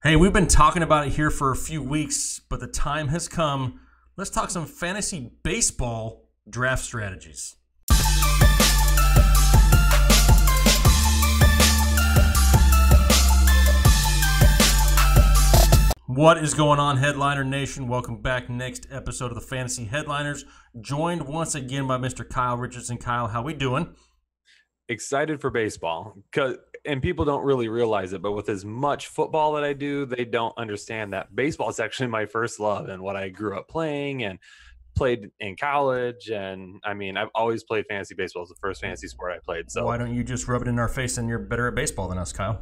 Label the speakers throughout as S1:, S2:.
S1: Hey, we've been talking about it here for a few weeks, but the time has come. Let's talk some fantasy baseball draft strategies. What is going on, Headliner Nation? Welcome back. Next episode of the Fantasy Headliners, joined once again by Mr. Kyle Richardson. Kyle, how we doing?
S2: Excited for baseball, and people don't really realize it, but with as much football that I do, they don't understand that baseball is actually my first love and what I grew up playing and played in college. And I mean, I've always played fantasy baseball. It's the first fantasy sport I played. So
S1: why don't you just rub it in our face and you're better at baseball than us, Kyle?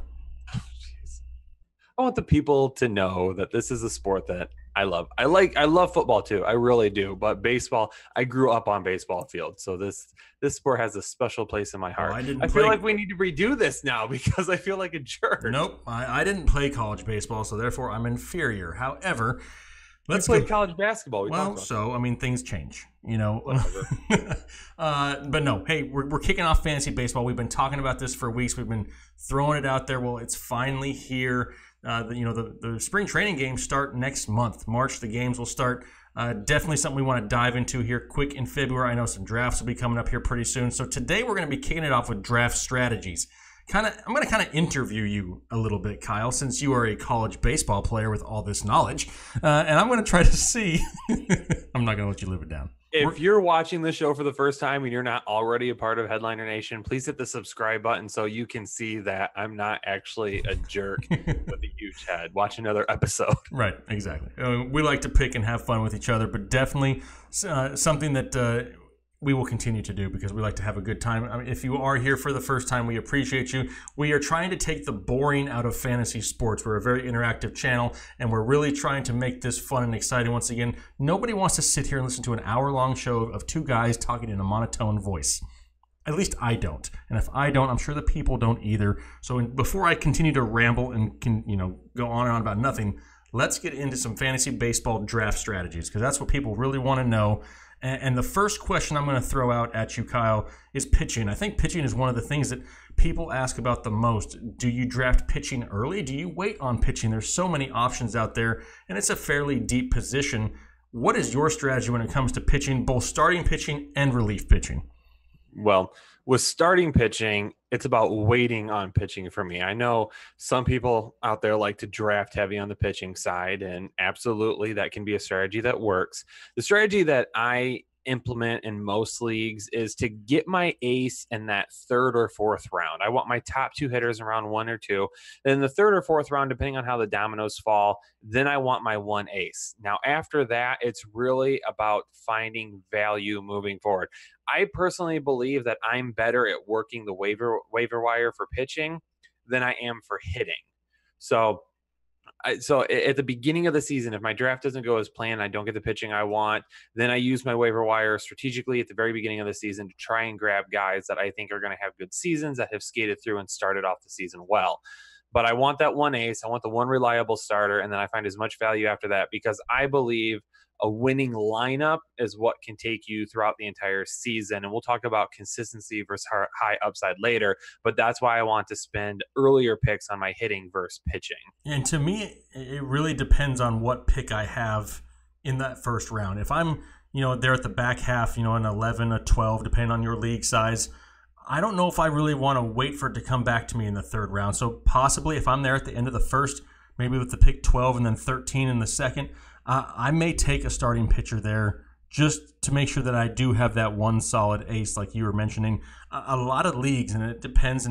S2: I want the people to know that this is a sport that I love. I love football too. I really do. But baseball, I grew up on baseball fields. So this sport has a special place in my heart. I feel like we need to redo this now because I feel like a jerk.
S1: Nope. I didn't play college baseball, so therefore I'm inferior. However,
S2: let's play college basketball.
S1: Things change, you know. But no, hey, we're kicking off fantasy baseball. We've been talking about this for weeks. We've been throwing it out there. Well, it's finally here. The spring training games start next month. March, the games will start. Definitely something we want to dive into here quick in February. I know some drafts will be coming up here pretty soon. So today we're going to be kicking it off with draft strategies. I'm going to interview you a little bit, Kyle, since you are a college baseball player with all this knowledge. And I'm going to try to see. I'm not going to let you live it down.
S2: If you're watching this show for the first time and you're not already a part of Headliner Nation, please hit the subscribe button so you can see that I'm not actually a jerk with a huge head. Watch another episode.
S1: Right, exactly. We like to pick and have fun with each other, but definitely something that we will continue to do because we like to have a good time. I mean, if you are here for the first time, we appreciate you. We are trying to take the boring out of fantasy sports. We're a very interactive channel, and we're really trying to make this fun and exciting. Once again, nobody wants to sit here and listen to an hour-long show of two guys talking in a monotone voice. At least I don't. And if I don't, I'm sure the people don't either. So before I continue to ramble and go on and on about nothing, let's get into some fantasy baseball draft strategies because that's what people really want to know. And the first question I'm going to throw out at you, Kyle, is pitching. I think pitching is one of the things that people ask about the most. Do you draft pitching early? Do you wait on pitching? There's so many options out there, and it's a fairly deep position. What is your strategy when it comes to pitching, both starting pitching and relief pitching?
S2: Well, with starting pitching, it's about waiting on pitching for me. I know some people out there like to draft heavy on the pitching side, and absolutely that can be a strategy that works. The strategy that I implement in most leagues is to get my ace in that third or fourth round. I want my top two hitters in round 1 or 2. Then the third or fourth round, depending on how the dominoes fall, then I want my one ace. Now, after that, it's really about finding value moving forward. I personally believe that I'm better at working the waiver wire for pitching than I am for hitting. So at the beginning of the season, if my draft doesn't go as planned, I don't get the pitching I want, then I use my waiver wire strategically at the very beginning of the season to try and grab guys that I think are going to have good seasons, that have skated through and started off the season well. But I want that one ace. I want the one reliable starter, and then I find as much value after that because I believe a winning lineup is what can take you throughout the entire season. And we'll talk about consistency versus high upside later, but that's why I want to spend earlier picks on my hitting versus pitching.
S1: And to me, it really depends on what pick I have in that first round. If I'm, there at the back half, an 11, a 12, depending on your league size, I don't know if I really want to wait for it to come back to me in the third round. So possibly if I'm there at the end of the first, maybe with the pick 12 and then 13 in the second, I may take a starting pitcher there just to make sure that I do have that one solid ace like you were mentioning. A lot of leagues, and it depends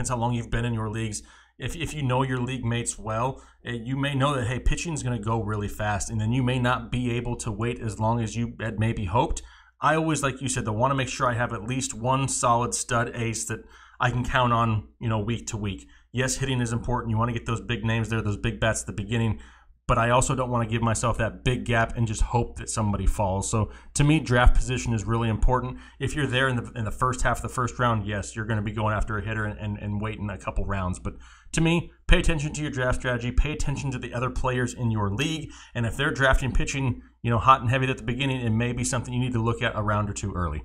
S1: how long you've been in your leagues. If you know your league mates well, you may know that, hey, pitching is going to go really fast, and then you may not be able to wait as long as you had maybe hoped. I always, like you said, want to make sure I have at least one solid stud ace that I can count on, week to week. Yes, hitting is important. You want to get those big names there, those big bats at the beginning. But I also don't want to give myself that big gap and just hope that somebody falls. So to me, draft position is really important. If you're there in the first half of the first round, yes, you're going to be going after a hitter and waiting a couple rounds. But to me, pay attention to your draft strategy. Pay attention to the other players in your league. And if they're drafting pitching, hot and heavy at the beginning, it may be something you need to look at a round or two early.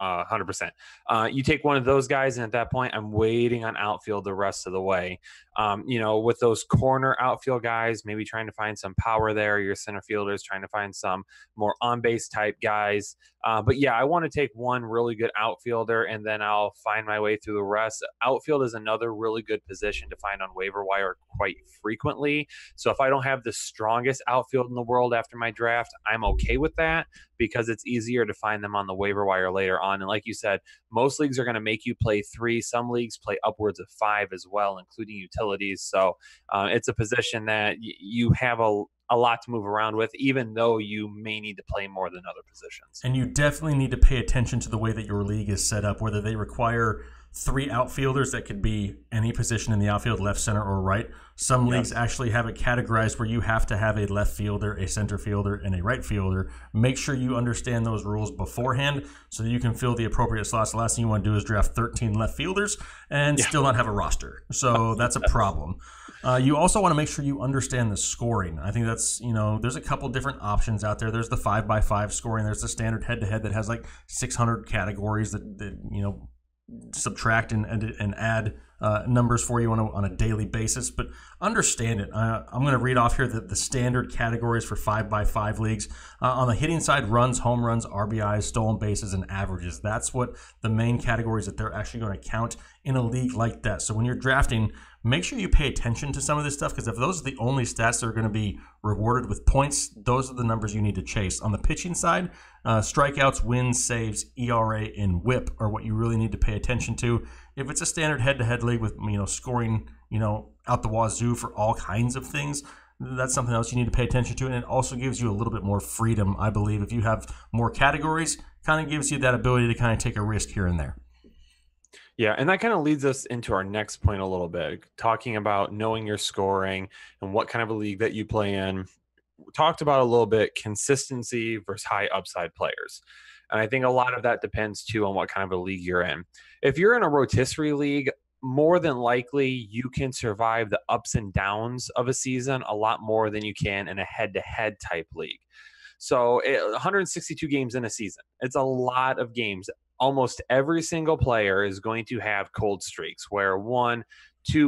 S2: 100%. You take one of those guys, and at that point, I'm waiting on outfield the rest of the way. With those corner outfield guys, maybe trying to find some power there. Your center fielders trying to find some more on-base type guys. But yeah, I want to take one really good outfielder, and then I'll find my way through the rest. Outfield is another really good position to find on waiver wire quite frequently. So if I don't have the strongest outfield in the world after my draft, I'm okay with that because it's easier to find them on the waiver wire later on. And like you said, most leagues are going to make you play 3. Some leagues play upwards of 5 as well, including utilities. So it's a position that you have a lot to move around with, even though you may need to play more than other positions.
S1: And you definitely need to pay attention to the way that your league is set up, whether they require 3 outfielders that could be any position in the outfield, left, center, or right. Some leagues actually have it categorized where you have to have a left fielder, a center fielder, and a right fielder. Make sure you understand those rules beforehand so that you can fill the appropriate slots. The last thing you want to do is draft 13 left fielders and still not have a roster. So that's a problem. You also want to make sure you understand the scoring. I think that's, there's a couple different options out there. There's the 5x5 scoring. There's the standard head-to-head that has like 600 categories that subtract and add numbers for you on a daily basis, but understand it. I'm going to read off here the standard categories for 5x5 leagues. On the hitting side, runs, home runs, RBIs, stolen bases, and averages. That's what the main categories that they're actually going to count in a league like that. So when you're drafting, make sure you pay attention to some of this stuff, because if those are the only stats that are going to be rewarded with points, those are the numbers you need to chase. On the pitching side, strikeouts, wins, saves, ERA, and WHIP are what you really need to pay attention to. If it's a standard head-to-head league with scoring out the wazoo for all kinds of things, that's something else you need to pay attention to. And it also gives you a little bit more freedom, I believe. If you have more categories, kind of gives you that ability to kind of take a risk here and there.
S2: Yeah, and that kind of leads us into our next point a little bit, talking about knowing your scoring and what kind of a league that you play in. We talked about a little bit consistency versus high upside players. And I think a lot of that depends, too, on what kind of a league you're in. If you're in a rotisserie league, more than likely you can survive the ups and downs of a season a lot more than you can in a head-to-head type league. So 162 games in a season. It's a lot of games. Almost every single player is going to have cold streaks where 1-2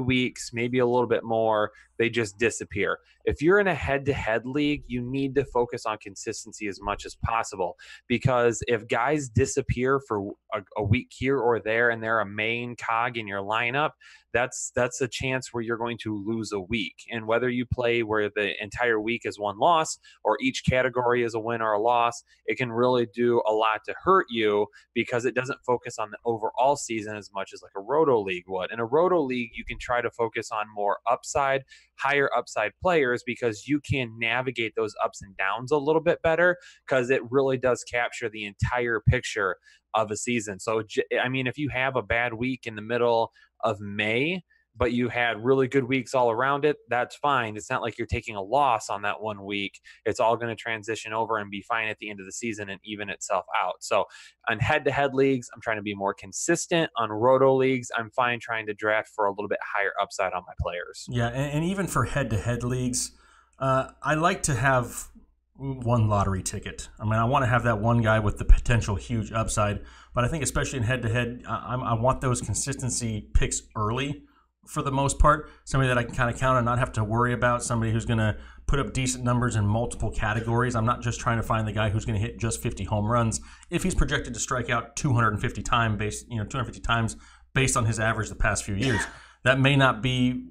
S2: weeks, maybe a little bit more, they just disappear. If you're in a head-to-head league, you need to focus on consistency as much as possible, because if guys disappear for a week here or there and they're a main cog in your lineup, that's a chance where you're going to lose a week. And whether you play where the entire week is one loss or each category is a win or a loss, it can really do a lot to hurt you, because it doesn't focus on the overall season as much as like a roto league would. In a roto league, you can try to focus on more upside, higher upside players, because you can navigate those ups and downs a little bit better, because it really does capture the entire picture of a season. So, I mean, if you have a bad week in the middle of May, but you had really good weeks all around it, that's fine. It's not like you're taking a loss on that 1 week. It's all going to transition over and be fine at the end of the season and even itself out. So on head-to-head leagues, I'm trying to be more consistent. On roto leagues, I'm fine trying to draft for a little bit higher upside on my players.
S1: Yeah, and even for head-to-head leagues, I like to have one lottery ticket. I mean, I want to have that one guy with the potential huge upside, but I think especially in head-to-head, I want those consistency picks early for the most part. Somebody that I can kind of count and not have to worry about, somebody who's going to put up decent numbers in multiple categories. I'm not just trying to find the guy who's going to hit just 50 home runs. If he's projected to strike out 250 times based on his average the past few years, that may not be,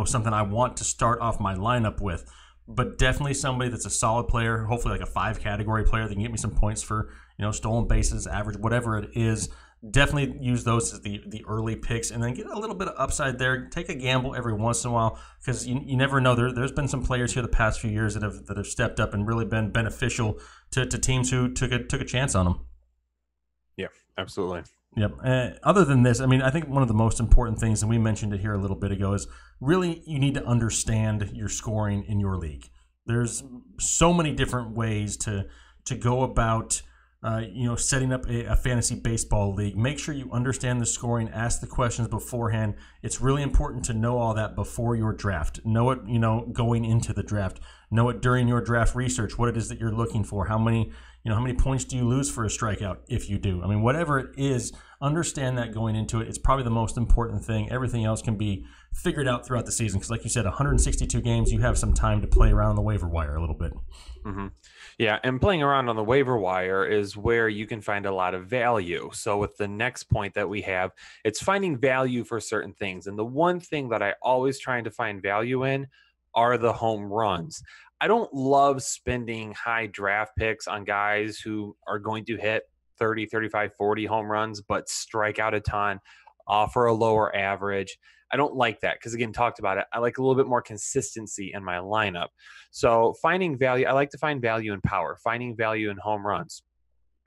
S1: something I want to start off my lineup with. But definitely somebody that's a solid player, hopefully like a 5-category player that can get me some points for, stolen bases, average, whatever it is. Definitely use those as the early picks, and then get a little bit of upside there. Take a gamble every once in a while, because you never know. There's been some players here the past few years that have stepped up and really been beneficial to teams who took a chance on them.
S2: Yeah, absolutely.
S1: Yep. Other than this, I mean, I think one of the most important things, and we mentioned it here a little bit ago, is really you need to understand your scoring in your league. There's so many different ways to go about setting up a fantasy baseball league. Make sure you understand the scoring, ask the questions beforehand. It's really important to know all that before your draft. Know it, going into the draft. Know it during your draft research, what it is that you're looking for, how many, How many points do you lose for a strikeout if you do? I mean, whatever it is, understand that going into it. It's probably the most important thing. Everything else can be figured out throughout the season because, like you said, 162 games, you have some time to play around the waiver wire a little bit.
S2: Mm-hmm. Yeah, and playing around on the waiver wire is where you can find a lot of value. So with the next point that we have, it's finding value for certain things. And the one thing that I always trying to find value in are the home runs. I don't love spending high draft picks on guys who are going to hit 30, 35, 40 home runs, but strike out a ton, offer a lower average. I don't like that because, again, talked about it. I like a little bit more consistency in my lineup. So finding value, I like to find value in power, finding value in home runs.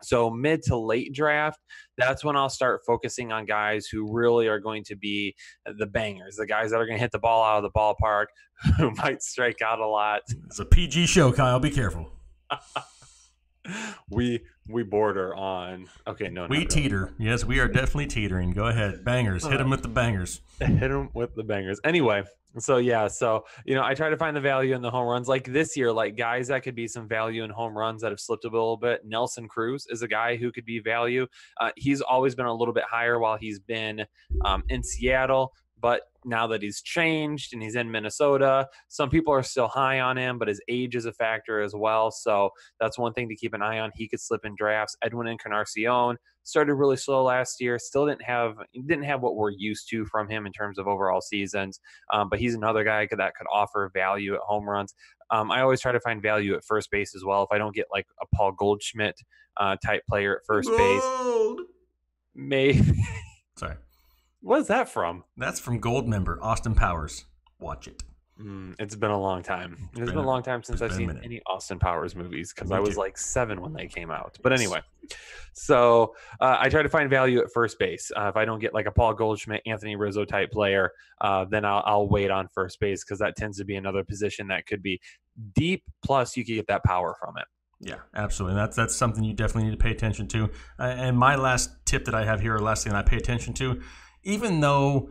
S2: So mid to late draft, that's when I'll start focusing on guys who really are going to be the bangers, the guys that are going to hit the ball out of the ballpark, who might strike out a lot.
S1: It's a PG show, Kyle. Be careful.
S2: We border on. Okay, no,
S1: we teeter. Really. Yes, we are definitely teetering. Go ahead, bangers. Hit them with the bangers.
S2: Hit them with the bangers. Anyway, so yeah, I try to find the value in the home runs. Like this year, like guys that could be some value in home runs that have slipped a little bit. Nelson Cruz is a guy who could be value. He's always been a little bit higher while he's been in Seattle. But now that he's changed and he's in Minnesota, some people are still high on him, but his age is a factor as well. So that's one thing to keep an eye on. He could slip in drafts. Edwin Encarnacion started really slow last year. Still didn't have what we're used to from him in terms of overall seasons. But he's another guy that could offer value at home runs. I always try to find value at first base as well. If I don't get like a Paul Goldschmidt type player at first base, maybe.
S1: Sorry.
S2: What is that from?
S1: That's from Gold member Austin Powers. Watch it.
S2: It's been a long time. It's been a long time since I've seen any Austin Powers movies because I was like 7 when they came out. But anyway, so I try to find value at first base. If I don't get like a Paul Goldschmidt, Anthony Rizzo type player, then I'll wait on first base because that tends to be another position that could be deep. Plus, you can get that power from it.
S1: Yeah, absolutely. That's something you definitely need to pay attention to. And my last tip that I have here, or last thing that I pay attention to, even though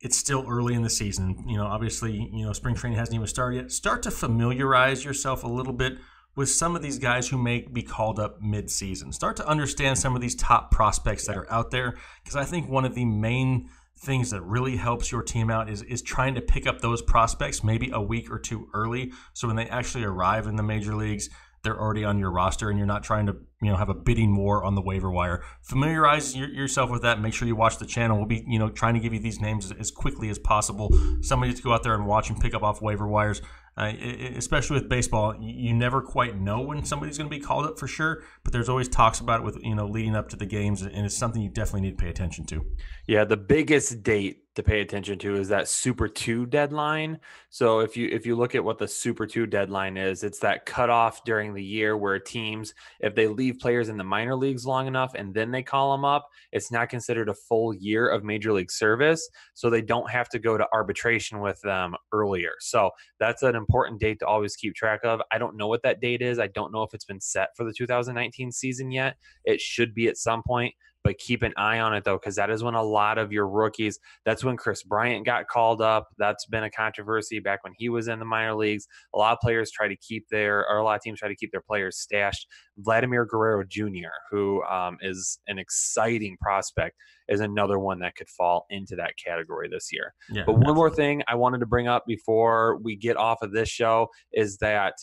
S1: it's still early in the season, obviously, spring training hasn't even started yet, start to familiarize yourself a little bit with some of these guys who may be called up mid-season. Start to understand some of these top prospects that are out there, because I think one of the main things that really helps your team out is trying to pick up those prospects maybe a week or two early, so when they actually arrive in the major leagues, they're already on your roster and you're not trying to have a bidding war on the waiver wire. Familiarize yourself with that. Make sure you watch the channel. We'll be trying to give you these names as quickly as possible. Somebody to go out there and watch and pick up off waiver wires. Especially with baseball, you never quite know when somebody's going to be called up for sure, but there's always talks about it with leading up to the games, and it's something you definitely need to pay attention to.
S2: Yeah, the biggest date to pay attention to is that Super 2 deadline. So if you look at what the Super 2 deadline is, it's that cutoff during the year where teams, if they leave players in the minor leagues long enough and then they call them up, it's not considered a full year of major league service, so they don't have to go to arbitration with them earlier. So that's an important date to always keep track of. I don't know what that date is. I don't know if it's been set for the 2019 season yet. It should be at some point, but keep an eye on it, though, because that is when a lot of your rookies, that's when Chris Bryant got called up. That's been a controversy back when he was in the minor leagues. A lot of players try to keep a lot of teams try to keep their players stashed. Vladimir Guerrero Jr., who is an exciting prospect, is another one that could fall into that category this year. Yeah, but one more thing I wanted to bring up before we get off of this show is that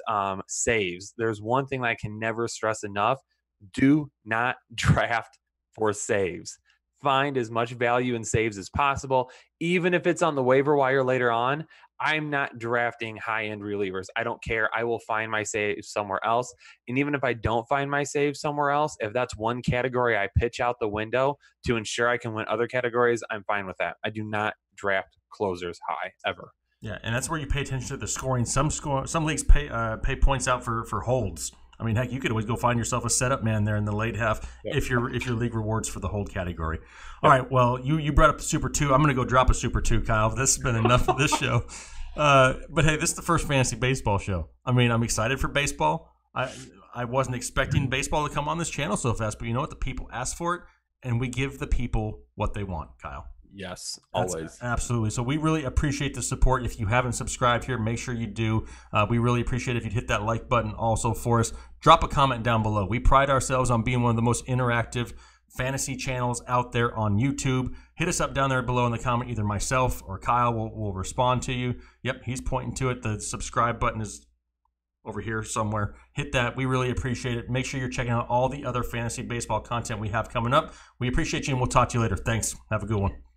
S2: saves. There's one thing that I can never stress enough. Do not draft for saves. Find as much value in saves as possible. Even if it's on the waiver wire later on, I'm not drafting high-end relievers. I don't care. I will find my save somewhere else. And even if I don't find my save somewhere else, if that's one category I pitch out the window to ensure I can win other categories, I'm fine with that. I do not draft closers high, ever.
S1: Yeah, and that's where you pay attention to the scoring. Some leagues pay points out for holds. I mean, heck, you could always go find yourself a setup man there in the late half if your league rewards for the hold category. All right, well, you brought up the Super 2. I'm going to go drop a Super 2, Kyle. This has been enough of this show. But, hey, this is the first fantasy baseball show. I mean, I'm excited for baseball. I wasn't expecting baseball to come on this channel so fast, but you know what? The people ask for it, and we give the people what they want, Kyle.
S2: Yes,
S1: That's
S2: always.
S1: absolutely. So we really appreciate the support. If you haven't subscribed here, make sure you do. We really appreciate it if you'd hit that like button also for us. Drop a comment down below. We pride ourselves on being one of the most interactive fantasy channels out there on YouTube. Hit us up down there below in the comment. Either myself or Kyle will respond to you. Yep, he's pointing to it. The subscribe button is over here somewhere. Hit that. We really appreciate it. Make sure you're checking out all the other fantasy baseball content we have coming up. We appreciate you, and we'll talk to you later. Thanks. Have a good one.